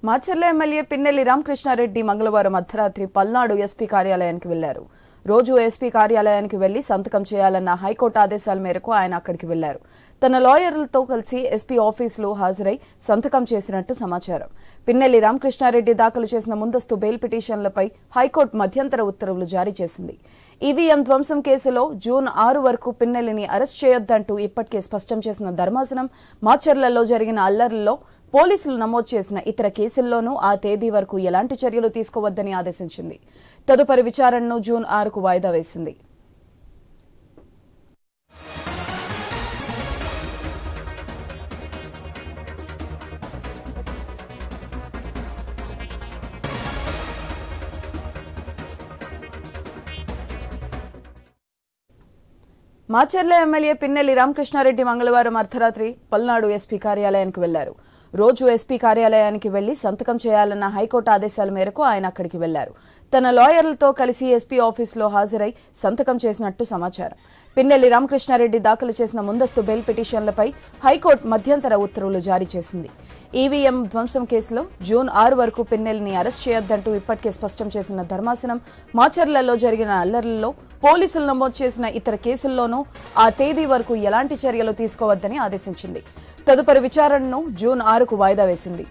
Macherla MLA Pinnelli Ramakrishna Reddy మంగళవారం అర్ధరాత్రి Palnadu SP కార్యాలయానికి వెళ్లారు. రోజు ఎస్పీ కార్యాలయానికి వెళ్లి సంతకం చేయాలన్న హైకోర్టు ఆదేశాల మేరకు ఆయన అక్కడికి వెళ్లారు. తన లాయర్లతో కలిసి ఎస్పీ ఆఫీసులో హాజరై సంతకం చేసినట్టు సమాచారం. పిన్నెల్లి రామకృష్ణారెడ్డి దాఖలు చేసిన ముందస్తు బెయిల్ పిటిషన్లపై హైకోర్టు మధ్యంతర ఉత్తర్వులు జారీ చేసింది. ఈవీఎం ధ్వంసం కేసులో జూన్ 6 వరకు పిన్నెల్లిని అరెస్ట్ చేయొద్దంటూ ఇప్పటికే స్పష్టం చేసిన ధర్మాసనం మాచర్లలో జరిగిన అల్లర్లలో పోలీసులు నమోదు చేసిన ఇతర కేసుల్లోనూ ఆ తేదీ వరకు ఎలాంటి చర్యలు తీసుకోవద్దని ఆదేశించింది. తదుపరి విచారణను జూన్ 6కు వాయిదా వేసింది. మాచర్ల ఎమ్మెల్యే పిన్నెల్లి రామకృష్ణారెడ్డి మంగళవారం అర్ధరాత్రి పల్నాడు ఎస్పీ కార్యాలయానికి వెళ్లారు. రోజు ఎస్పీ కార్యాలయానికి వెళ్లి సంతకం చేయాలన్న హైకోర్టు ఆదేశాల మేరకు ఆయన అక్కడికి వెళ్లారు. తన లాయర్లతో కలిసి ఎస్పీ ఆఫీసులో హాజరై సంతకం చేసినట్టు సమాచారం. పిన్నెల్లి రామకృష్ణారెడ్డి దాఖలు చేసిన ముందస్తు బెయిల్ పిటిషన్లపై హైకోర్టు మధ్యంతర ఉత్తర్వులు జారీ చేసింది. ఈవీఎం ధ్వంసం కేసులో జూన్ 6 వరకు పిన్నెల్లిని అరెస్ట్ చేయొద్దంటూ ఇప్పటికే స్పష్టం చేసిన ధర్మాసనం మాచర్లలో జరిగిన అల్లర్లలో పోలీసులు నమోదు చేసిన ఇతర కేసుల్లోనూ ఆ తేదీ వరకు ఎలాంటి చర్యలు తీసుకోవద్దని ఆదేశించింది. తదుపరి విచారణను జూన్ 6కు వాయిదా వేసింది.